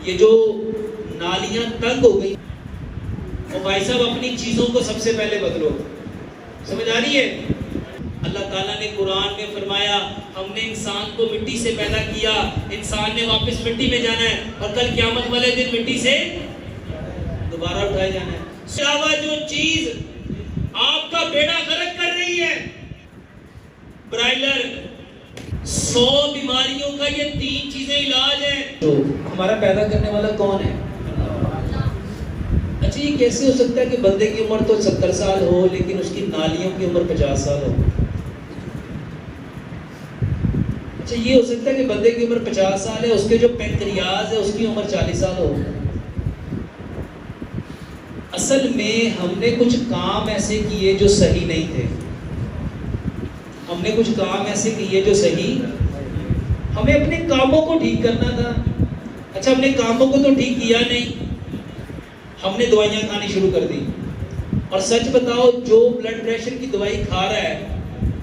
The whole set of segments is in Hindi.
ये जो नालियां तंग हो गई, और भाई साहब अपनी चीजों को सबसे पहले बदलो। समझ आ रही है? अल्लाह ताला ने कुरान में फरमाया हमने इंसान को मिट्टी से पैदा किया, इंसान ने वापस मिट्टी में जाना है और कल क़यामत वाले दिन मिट्टी से दोबारा उठाए जाना है। सिवा जो चीज आपका बेड़ा गर्क कर रही है, ब्रायलर, 100 बीमारियों का ये 3 चीजें इलाज है। तो हमारा पैदा करने वाला कौन है? अच्छा, ये कैसे हो सकता है कि बंदे की उम्र तो 70 साल हो लेकिन उसकी नालियों की उम्र 50 साल हो? अच्छा, ये हो सकता है कि बंदे की उम्र 50 साल है, उसके जो पैंक्रियाज है उसकी उम्र 40 साल हो? असल में हमने कुछ काम ऐसे किए जो सही नहीं थे। हमने कुछ काम ऐसे किए जो सही, हमें अपने कामों को ठीक करना था। अच्छा, हमने कामों को तो ठीक किया नहीं, हमने दवाइयां खानी शुरू कर दी। और सच बताओ, जो ब्लड प्रेशर की दवाई खा रहा है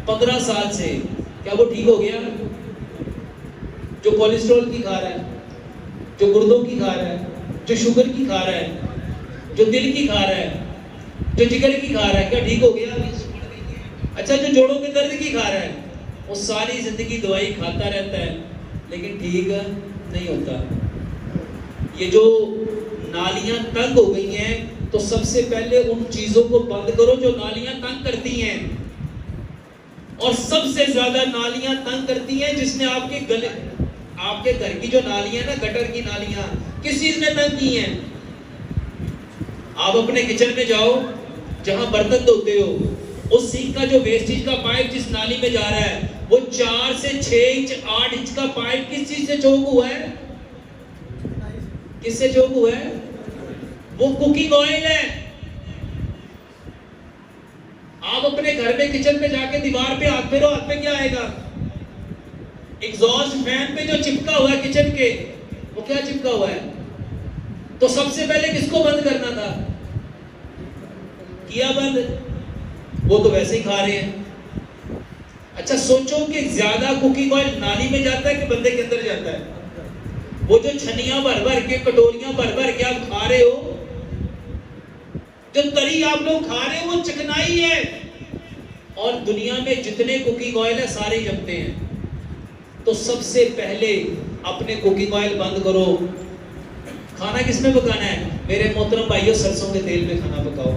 15 साल से, क्या वो ठीक हो गया? जो कोलेस्ट्रॉल की खा रहा है, जो गुर्दों की खा रहा है, जो शुगर की खा रहा है, जो दिल की खा रहा है, जो जिगर की खा रहा है, क्या ठीक हो गया? अच्छा, जो जोड़ों के दर्द की खा रहा है, वो सारी जिंदगी दवाई खाता रहता है लेकिन ठीक नहीं होता। ये जो नालियां तंग हो गई हैं, तो सबसे पहले उन चीजों को बंद करो जो नालियां तंग करती हैं। और सबसे ज्यादा नालियां तंग करती हैं जिसने आपके गले, आपके घर की जो नालियां ना, गटर की नालियां, किस चीज ने तंग की हैं? आप अपने किचन में जाओ, जहां बर्तन धोते हो, उस सिंक का जो वेस्टेज का पाइप जिस नाली में जा रहा है, वो 4 से 6 इंच 8 इंच का पाइप किस चीज से चौक हुआ है? किससे चौक हुआ है? वो कुकिंग ऑयल है। आप अपने घर में किचन में जाके दीवार पे हाथ फेरो, हाथ में क्या आएगा? एग्जॉस्ट फैन पे जो चिपका हुआ है किचन के, वो क्या चिपका हुआ है? तो सबसे पहले किसको बंद करना था? किया बंद, वो तो वैसे ही खा रहे हैं। अच्छा, सोचो कि ज्यादा कुकिंग ऑयल नाली में जाता है कि बंदे के अंदर जाता है? वो जो छनियां भर भर के, कटोरियां भर भर के आप खा रहे हो, जो तरी आप लोग खा रहे हो, वो चिकनाई है। और दुनिया में जितने कुकिंग ऑयल है सारे जमते हैं। तो सबसे पहले अपने कुकिंग ऑयल बंद करो। खाना किसमें पकाना है? मेरे मोहतरम भाइयों, सरसों के तेल में खाना पकाओ।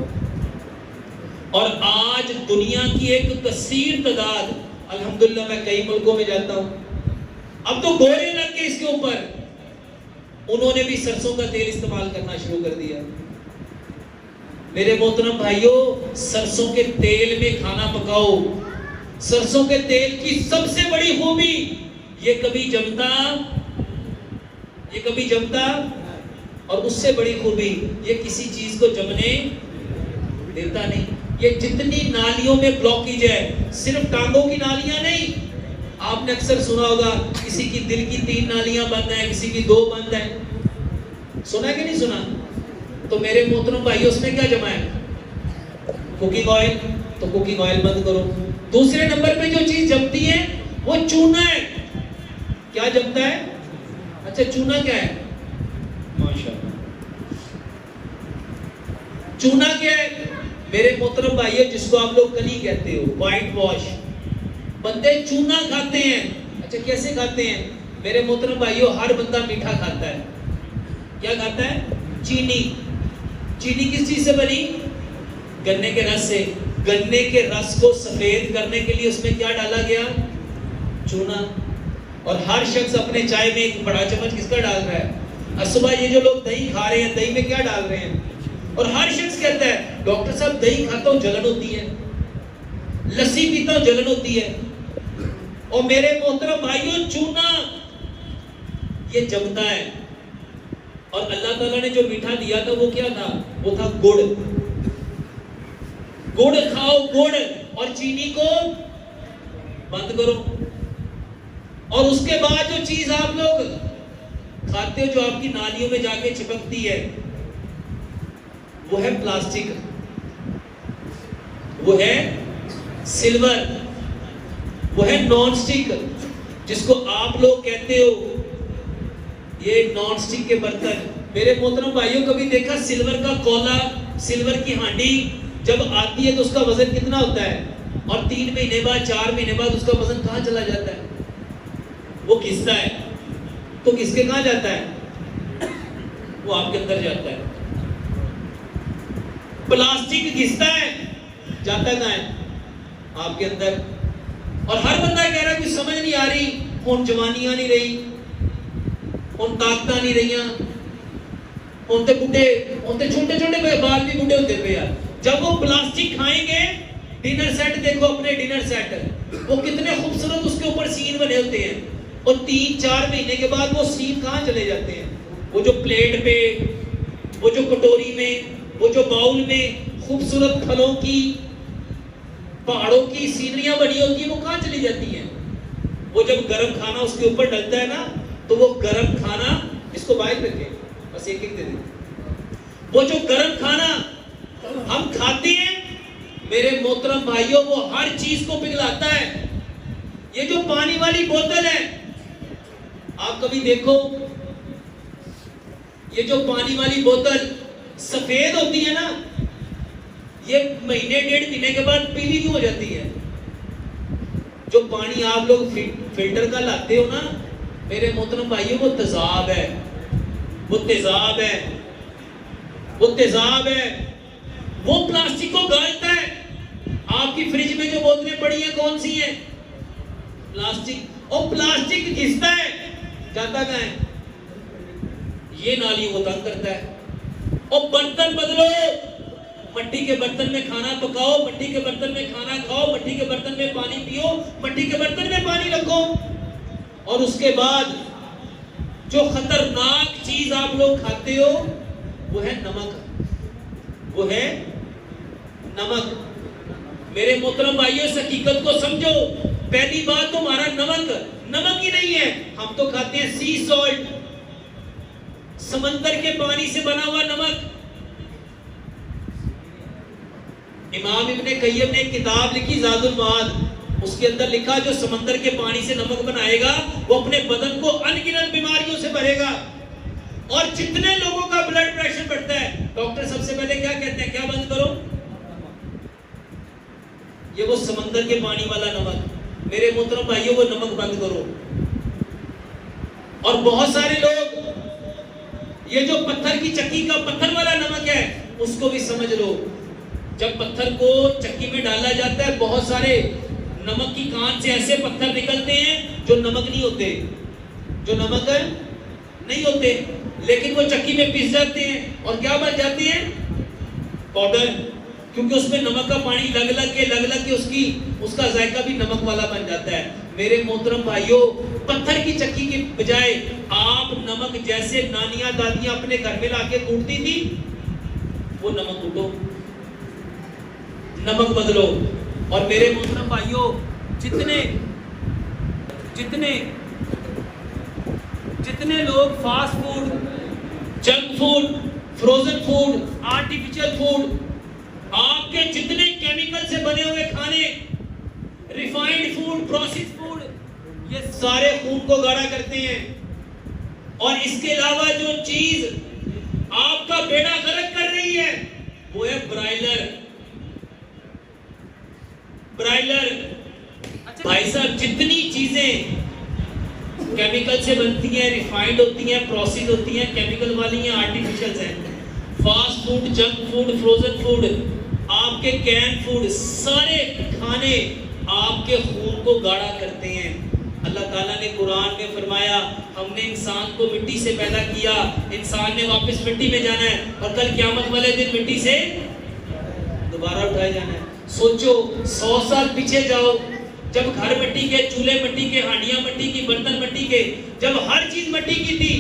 और आज दुनिया की एक कसीर तादाद, अल्हम्दुलिल्लाह मैं कई मुल्कों में जाता हूं, अब तो गोरे लग के इसके ऊपर, उन्होंने भी सरसों का तेल इस्तेमाल करना शुरू कर दिया। मेरे मोहतरम भाइयों, सरसों के तेल में खाना पकाओ। सरसों के तेल की सबसे बड़ी खूबी, ये कभी जमता, और उससे बड़ी खूबी, ये किसी चीज को जमने देता नहीं। ये जितनी नालियों में ब्लॉकेज है, सिर्फ टांगों की नालियां नहीं, आपने अक्सर सुना होगा किसी की दिल की 3 नालियां बंद है, किसी की 2 बंद है। सुना कि नहीं सुना? तो मेरे मोहतरम भाई, उसमें क्या जमा है? Cooking oil. तो कुकिंग ऑयल बंद करो। दूसरे नंबर पे जो चीज जमती है वो चूना है। क्या जमता है? अच्छा, चूना क्या है? माशाअल्लाह, चूना क्या है मेरे मोहतरम भाइयों? जिसको आप लोग कली कहते हो, व्हाइट वॉश। बंदे चूना खाते हैं। अच्छा, कैसे खाते हैं मेरे मोहतरम भाइयों? हर बंदा मीठा खाता है। क्या खाता है? चीनी। चीनी किस चीज से बनी? गन्ने के रस से। गन्ने के रस को सफेद करने के लिए उसमें क्या डाला गया? चूना। और हर शख्स अपने चाय में 1 बड़ा चम्मच किसका डाल रहा है? और सुबह ये जो लोग दही खा रहे हैं, दही में क्या डाल रहे हैं? और हर शख्स कहता है डॉक्टर साहब दही खाता हूं जलन होती है, लस्सी पीता हूं जलन होती है। और मेरे मोहतरम भाइयों, चूना ये जमता है। और अल्लाह ताला ने जो मीठा दिया था वो क्या था? वो था गुड़। गुड़ खाओ, गुड़, और चीनी को बंद करो। और उसके बाद जो चीज आप लोग खाते हो, जो आपकी नालियों में जाके चिपकती है, वो है प्लास्टिक, वो है सिल्वर, वो है नॉन स्टिक, जिसको आप लोग कहते हो ये नॉन स्टिक के बर्तन, मेरे मोहतरम भाइयों कभी देखा सिल्वर का कोला, सिल्वर की हांडी जब आती है तो उसका वजन कितना होता है, और 3 महीने बाद 4 महीने बाद उसका वजन कहाँ चला जाता है? वो घिसता है, तो किसके कहाँ जाता है? वो आपके अंदर जाता है। प्लास्टिक घिसता है, जाता कहाँ है? आपके अंदर। और हर बंदा कह रहा है कुछ समझ नहीं आ रही, हुन जवानियां नहीं रही, हुन ताकतां नहीं रही, हुन ते बुढ़े, हुन ते छोटे छोटे बाल भी बुढ़े होते पे यार। जब वो प्लास्टिक खाएंगे, डिनर सेट देखो अपने डिनर सेट, वो कितने खूबसूरत उसके ऊपर सीन बने होते हैं, और 3-4 महीने के बाद वो सीन कहाँ चले जाते हैं? वो जो प्लेट पे, वो जो कटोरी में, वो जो बाउल में खूबसूरत फलों की, पहाड़ों की सीनरियां बनी होती है, वो कहाँ चली जाती हैं? वो जब गरम खाना उसके ऊपर डलता है ना, तो वो गरम खाना, इसको बाहर रखें, बस एक एक दे दें, वो जो गरम खाना हम खाते हैं मेरे मोहतरम भाइयों, वो हर चीज को पिघलाता है। ये जो पानी वाली बोतल है, आप कभी देखो, ये जो पानी वाली बोतल सफेद होती है ना, ये महीने 1.5 महीने के बाद पीली क्यों हो जाती है? जो पानी आप लोग फिल्टर का लाते हो ना मेरे मोहतरम भाइयों, वो तेजाब है, वो तेजाब है, वो तेजाब है, वो प्लास्टिक को गालता है। आपकी फ्रिज में जो बोतलें पड़ी हैं कौन सी हैं? प्लास्टिक। और प्लास्टिक घिसता है, जाता कहाँ है? ये नालियों को तंग करता है। और बर्तन बदलो, मिट्टी के बर्तन में खाना पकाओ, मिट्टी के बर्तन में खाना खाओ, मिट्टी के बर्तन में पानी पियो, मिट्टी के बर्तन में पानी रखो। और उसके बाद जो खतरनाक चीज आप लोग खाते हो वो है नमक, वो है नमक। मेरे मोहतरम भाइयों, इस हकीकत को समझो। पहली बात, तुम्हारा नमक ही नहीं है, हम तो खाते हैं सी सॉल्ट, समंदर के पानी से बना हुआ नमक। इमाम इब्ने कय्यम ने एक किताब लिखी ज़ादुल माद, उसके अंदर लिखा जो समंदर के पानी से नमक बनाएगा वो अपने बदन को अनगिनत बीमारियों से भरेगा। और जितने लोगों का ब्लड प्रेशर बढ़ता है, डॉक्टर सबसे पहले क्या कहते हैं? क्या बंद करो? ये वो समंदर के पानी वाला नमक। मेरे मोहतरम भाइयों, वो नमक बंद करो। और बहुत सारे लोग ये जो पत्थर की चक्की का पत्थर वाला नमक है उसको भी समझ लो। जब पत्थर को चक्की में डाला जाता है, बहुत सारे नमक की कान से ऐसे पत्थर निकलते हैं जो नमक नहीं होते, जो नमक नहीं होते, लेकिन वो चक्की में पिस जाते हैं और क्या बन जाते हैं? पाउडर। क्योंकि उसमें नमक का पानी लग लग के उसका जायका भी नमक वाला बन जाता है। मेरे मोहतरम भाइयों, पत्थर की चक्की के बजाय आप नमक जैसे नानियां दादियां अपने घर में लाके कूटती थी, वो नमक कूटो, नमक बदलो। और मेरे मोहतरम भाइयों, जितने लोग fast food, junk food, frozen food, artificial food, आपके जितने केमिकल से बने हुए खाने, रिफाइंड फूड, प्रोसेस्ड फूड, ये सारे खून को गाढ़ा करते हैं। और इसके अलावा जो चीज आपका बेड़ा गर्क कर रही है वो है ब्रायलर। अच्छा भाई साहब, जितनी चीजें केमिकल से बनती हैं, रिफाइंड होती हैं, प्रोसेस होती हैं, केमिकल वाली हैं, आर्टिफिशियल हैं, fast food, junk food, frozen food, आपके कैन फूड, सारे खाने आपके खून को गाढ़ा करते हैं। अल्लाह ताला ने कुरान में फरमाया, हमने इंसान को मिट्टी से पैदा किया, इंसान ने वापस मिट्टी में जाना है और कल क़यामत वाले दिन मिट्टी से दोबारा उठाया जाना है। सोचो, 100 साल पीछे जाओ, जब घर मिट्टी के, चूल्हे मिट्टी के, हांडियां मिट्टी की, बर्तन मिट्टी के, जब हर चीज मिट्टी की थी,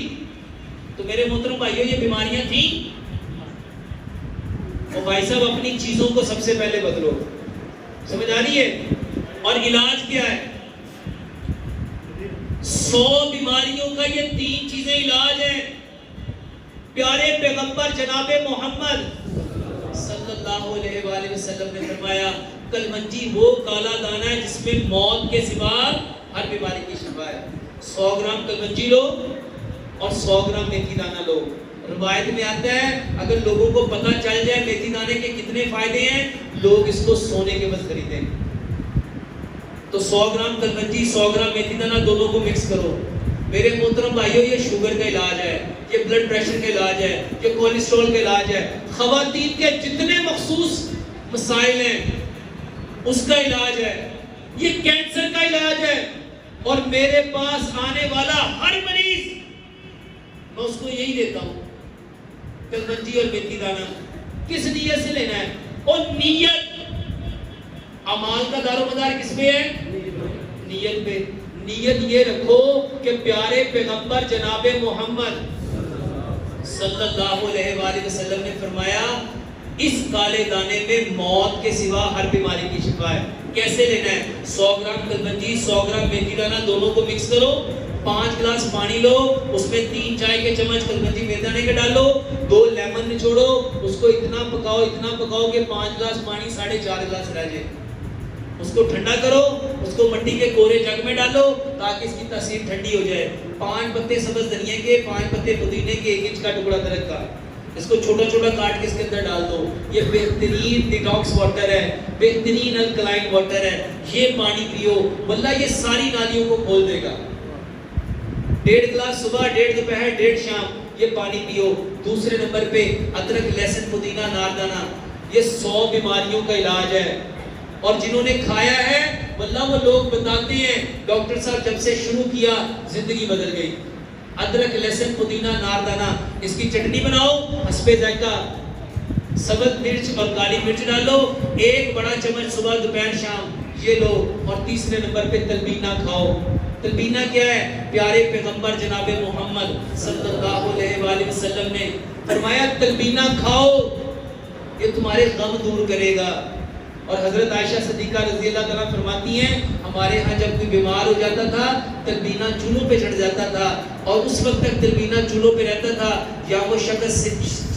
तो मेरे मोहतरम भाइयों ये बीमारियां थी। और भाई साहब, अपनी चीजों को सबसे पहले बदलो। समझ आ रही है? और इलाज क्या है? 100 बीमारियों का ये 3 चीजें इलाज है। प्यारे पैगंबर जनाबे मोहम्मद सल्लल्लाहु अलैहि वसल्लम ने फरमाया, कलमंजी वो काला दाना है जिसमें मौत के सिवा हर बीमारी की शिफा है। 100 ग्राम कलमंजी लो, और 100 ग्राम मेथी दाना लो। रिवायत में आता है अगर लोगों को पता चल जाए मेथी दाने के कितने फायदे हैं, लोग इसको सोने के बस खरीदें। तो 100 ग्राम कलवंजी 100 ग्राम मेथी दाना दोनों को मिक्स करो। मेरे मोहतरम भाइयों, ये शुगर का इलाज है, ये ब्लड प्रेशर का इलाज है, ये कोलेस्ट्रॉल का इलाज है, खवातीन के जितने मखसूस मसाइल हैं उसका इलाज है, ये कैंसर का इलाज है। और मेरे पास आने वाला हर मरीज मैं उसको यही देता हूं, कलवंजी और मेथी दाना। किस नियत से लेना है? और नियत, अमाल का दारोमदार किस पे है? नियत पे। नियत ये रखो कि प्यारे पैगंबर जनाबे मोहम्मद सल्लल्लाहु अलैहि वसल्लम ने फरमाया इस काले दाने में मौत के सिवा हर बीमारी की शिफा है। कैसे लेना है? 100 ग्राम कलवंजी 100 ग्राम मेथी दाना दोनों को मिक्स करो, 5 गिलास पानी लो, उसमें 3 चाय के चम्मच कलवंजी मेथी दाने के डालो, 2 लेमन निचोड़ो, उसको इतना पकाओ कि 5 गिलास पानी 4.5 गिलास रह जाए। उसको ठंडा करो, उसको मिट्टी के कोरे जग में डालो ताकि इसकी तासीर ठंडी हो जाए। 5 पत्ते सब्ज धनिया के, 5 पत्ते पुदीने के, 1 इंच का टुकड़ा अदरक का, इसको छोटा छोटा काट के इसके अंदर डाल दो। ये बेहतरीन डिटॉक्स वाटर है, बेहतरीन अल्कलाइन वाटर है। ये पानी पियो, वल्लाह ये सारी नालियों को खोल देगा। 1.5 गिलास सुबह, 1.5 दोपहर, 1.5 शाम ये पानी पियो। दूसरे नंबर पे अदरक, लहसुन, पुदीना, नारदाना, ये 100 बीमारियों का इलाज है। और जिन्होंने खाया है वल्लाह वो लोग बताते हैं डॉक्टर साहब जब से शुरू किया जिंदगी बदल गई। अदरक, लहसुन, पुदीना, नारदाना, इसकी चटनी बनाओ, हस्बे जायका, सब्ज मिर्च और काली मिर्च डालो, 1 बड़ा चम्मच सुबह, दोपहर, शाम ये लो। और तीसरे नंबर पे तलबीना खाओ। तलबीना क्या है? प्यारे पैगंबर जनाबे मोहम्मद सल्लल्लाहु अलैहि वसल्लम ने फरमाया तलबीना खाओ, ये तुम्हारे गम दूर करेगा। और हजरत आयशा सिद्दीका रज़ी अल्लाह तआला फरमाती हैं हमारे यहाँ जब कोई बीमार हो जाता था तलबीना चूल्हों पे चढ़ जाता था, और उस वक्त तक तलबीना चूल्हों पे रहता था, या वो शख्स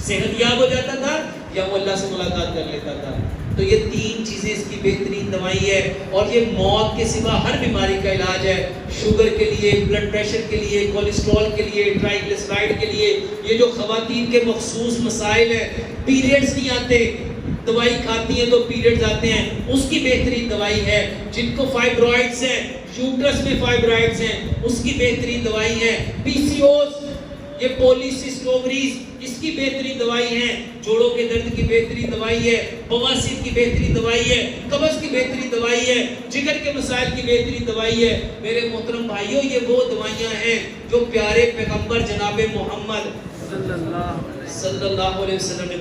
सेहतयाब हो जाता था या वो अल्लाह से मुलाकात कर लेता था। तो ये 3 चीजें इसकी बेहतरीन दवाई है, और ये मौत के सिवा हर बीमारी का इलाज है। शुगर के लिए, ब्लड प्रेशर के लिए, कोलेस्ट्रॉल के लिए, ट्राइग्लिसराइड के लिए, ये जो खवातीन के मखसूस मसाइल है, पीरियड्स नहीं आते, दवाई खाती हैं तो पीरियड्स आते हैं, उसकी बेहतरीन दवाई है। जिनको फाइब्रॉइड्स हैं, यूट्रस में फाइब्रॉइड्स हैं, उसकी बेहतरीन दवाई है। पीसीओएस, ये पॉलीसिस्टिक ओवरीज, इसकी बेहतरीन दवाई है। जोड़ों के दर्द की बेहतरीन दवाई है, बवासीर की बेहतरीन दवाई है, कब्ज की बेहतरीन दवाई है, जिगर के मसाइल की बेहतरीन दवाई है। मेरे मोहतरम भाइयों, ये वो दवाइयां हैं जो प्यारे पैगंबर जनाबे मोहम्मद सल्लल्लाहु अलैहि वसल्लम ने